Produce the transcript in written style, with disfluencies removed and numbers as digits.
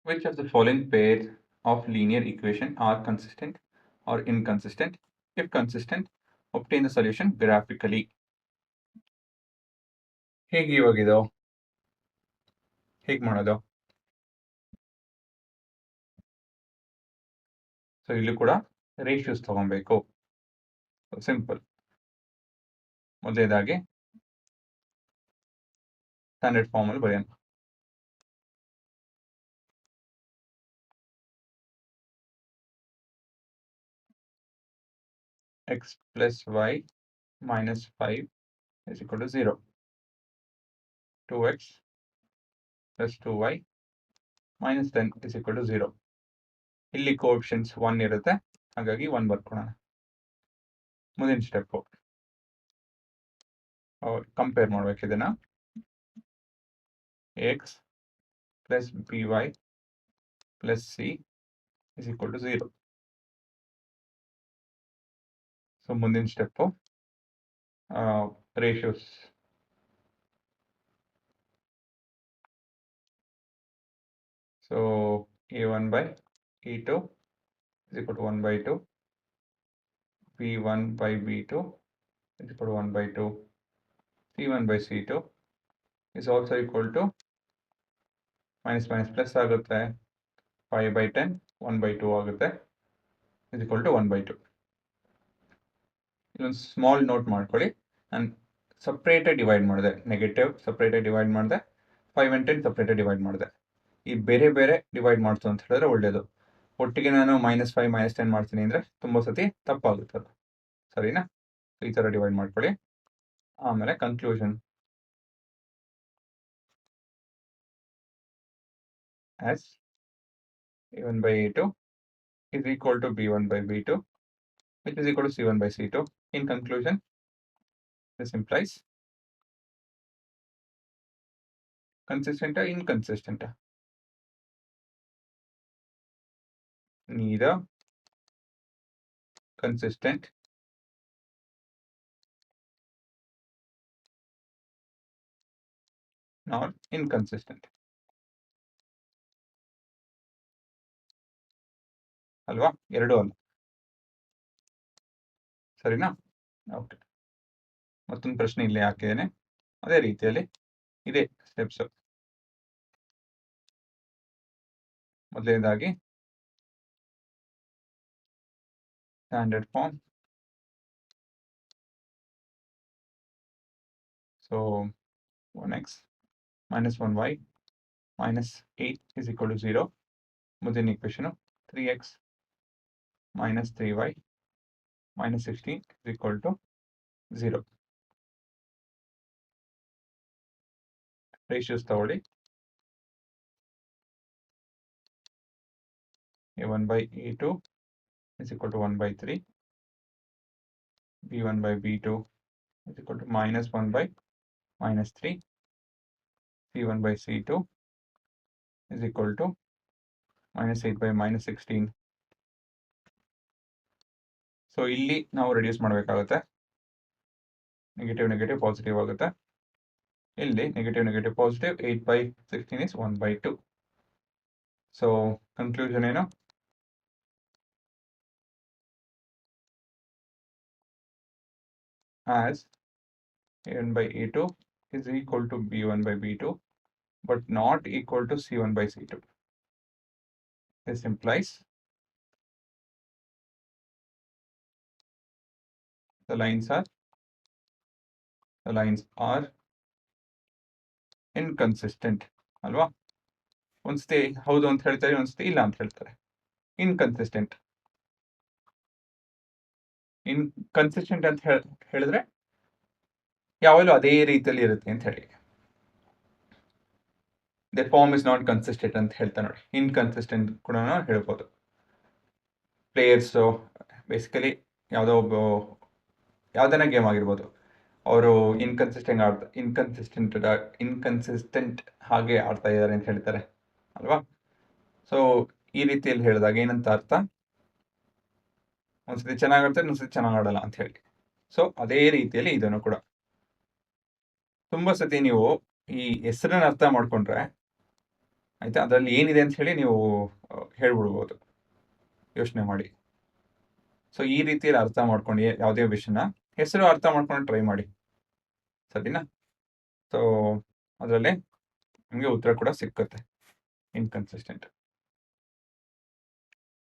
Which of the following pairs of linear equation are consistent or inconsistent? If consistent, obtain the solution graphically. ಹೇಗೆ ಇವಾಗಿದು ಹೇಗೆ ಮಾಡೋದು? So ಇಲ್ಲಿ ಕೂಡ ratios ತಗೊಬೇಕು. Simple. ಮೊದಲನೇದಾಗಿ ಸ್ಟ್ಯಾಂಡರ್ಡ್ ಫಾರ್ಮ್ ಅಲ್ಲಿ ಬರೆಯೋಣ. x plus y minus 5 is equal to 0. 2x plus 2y minus 10 is equal to 0. ಇಲ್ಲಿ ಕೋಎಫಿಷಿಯಂಟ್ಸ್ 1 ಇರುತ್ತೆ, ಹಾಗಾಗಿ 1 ಬರ್ಕೊಳ್ಳೋಣ. ಮುಂದಿನ ಸ್ಟೆಪ್ ಕಂಪೇರ್ ಮಾಡ್ಬೇಕು ಇದನ್ನ. x plus by plus c is equal to 0. So ಮುಂದಿನ step ratios. So a1 by a2 is equal to 1 by 2. b1 by b2 is equal to 1 by 2. c1 by c2 is also equal to minus minus plus ಆಗುತ್ತೆ, 5 by 10 1 by 2 ಆಗುತ್ತೆ, is equal to 1 by 2. ಇಲ್ಲೊಂದು small note ಮಾಡ್ಕೊಳ್ಳಿ, ನಾನು ಸಪ್ರೇಟಾಗಿ divide ಮಾಡಿದೆ, negative ಸಪ್ರೇಟಾಗಿ divide ಮಾಡಿದೆ, 5 and 10 ಸಪ್ರೇಟಾಗಿ ಡಿವೈಡ್ ಮಾಡಿದೆ. ಈ ಬೇರೆ ಬೇರೆ ಡಿವೈಡ್ ಮಾಡ್ತು ಅಂತ ಹೇಳಿದ್ರೆ ಒಳ್ಳೇದು. ಒಟ್ಟಿಗೆ ನಾನು -5 -10 ಮಾಡ್ತೀನಿ ಅಂದರೆ ತುಂಬ ಸತಿ ತಪ್ಪಾಗುತ್ತೆ ಅದು, ಸರಿನಾ? ಈ ಥರ ಡಿವೈಡ್ ಮಾಡ್ಕೊಳ್ಳಿ. ಆಮೇಲೆ conclusion as a1 by a2 is equal to b1 by b2 which is equal to c1 by c2. In conclusion, this implies consistent or inconsistent? Neither consistent nor inconsistent. ಅಲ್ವಾ? ಎರಡೂ ಅಲ್ಲ, ಸರಿನಾ? ಓಕೆ. ಮತ್ತೊಂದು ಪ್ರಶ್ನೆ ಇಲ್ಲಿ ಹಾಕಿದ್ದೇನೆ, ಅದೇ ರೀತಿಯಲ್ಲಿ ಇದೇ ಸ್ಟೆಪ್ಸ್. ಮೊದಲನೇದಾಗಿ standard form. So 1x minus 1y minus 8 is equal to 0. ಮುಂದಿನ ಇಕ್ವೇಷನು 3x minus 3y minus 16 is equal to 0. Ratios ತಗೊಳ್ಳಿ. a1 by a2 is equal to 1 by 3. b1 by b2 is equal to minus 1 by minus 3. c1 by c2 is equal to minus 8 by minus 16. So ಇಲ್ಲಿ ನಾವು reduce ಮಾಡಬೇಕಾಗುತ್ತೆ, negative negative positive ಆಗುತ್ತೆ. ಇಲ್ಲಿ negative negative positive, 8 by 16 is 1 by 2. So conclusion ಏನು? as a1 by a2 is equal to b1 by b2 but not equal to c1 by c2. This implies the lines are inconsistent. ಅಲ್ವಾ? ಒಂದ್ಸತಿ ಹೌದು ಅಂತ ಹೇಳ್ತಾರೆ, ಒಂದ್ಸತಿ ಇಲ್ಲ ಅಂತ ಹೇಳ್ತಾರೆ. ಇನ್ಕನ್ಸಿಸ್ಟೆಂಟ್. ಇನ್ಕನ್ಸಿಸ್ಟೆಂಟ್ ಅಂತ ಹೇಳಿದ್ರೆ ಯಾವಾಗಲೂ ಅದೇ ರೀತಿಯಲ್ಲಿ ಇರುತ್ತೆ ಅಂತ ಹೇಳಿ. The form is not consistent ಅಂತ ಹೇಳ್ತಾ ನೋಡಿ. ಇನ್ಕನ್ಸಿಸ್ಟೆಂಟ್ ಕೂಡ ಹೇಳ್ಬೋದು. ಪ್ಲೇಯರ್ಸು ಬೇಸಿಕಲಿ ಯಾವುದನ್ನ ಗೇಮ್ ಆಗಿರ್ಬೋದು, ಅವರು ಇನ್ಕನ್ಸಿಸ್ಟೆಂಟ್ ಹಾಗೆ ಆಡ್ತಾ ಇದ್ದಾರೆ ಅಂತ ಹೇಳ್ತಾರೆ ಅಲ್ವಾ? ಸೊ ಈ ರೀತಿಯಲ್ಲಿ ಹೇಳಿದಾಗ ಏನಂತ ಅರ್ಥ? ಒಂದ್ಸತಿ ಚೆನ್ನಾಗಿ ಆಡ್ತಾರೆ, ಇನ್ನೊಂದ್ಸತಿ ಚೆನ್ನಾಗಿ ಆಡಲ್ಲ ಅಂತ ಹೇಳಿ. ಸೊ ಅದೇ ರೀತಿಯಲ್ಲಿ ಇದನ್ನು ಕೂಡ ತುಂಬಾ ಸತಿ ನೀವು ಈ ಹೆಸರನ್ನ ಅರ್ಥ ಮಾಡ್ಕೊಂಡ್ರೆ ಆಯಿತಾ? ಅದರಲ್ಲಿ ಏನಿದೆ ಅಂತ ಹೇಳಿ ನೀವು ಹೇಳ್ಬಿಡ್ಬೋದು ಯೋಚನೆ ಮಾಡಿ. ಸೊ ಈ ರೀತಿಯಲ್ಲಿ ಅರ್ಥ ಮಾಡ್ಕೊಂಡು ಯಾವುದೇ ವಿಷಯನ ಹೆಸರು ಅರ್ಥ ಮಾಡ್ಕೊಂಡು ಟ್ರೈ ಮಾಡಿ, ಸರಿನಾ? ಸೊ ಅದರಲ್ಲಿ ನಿಮಗೆ ಉತ್ತರ ಕೂಡ ಸಿಕ್ಕುತ್ತೆ. ಇನ್ಕನ್ಸಿಸ್ಟೆಂಟ್.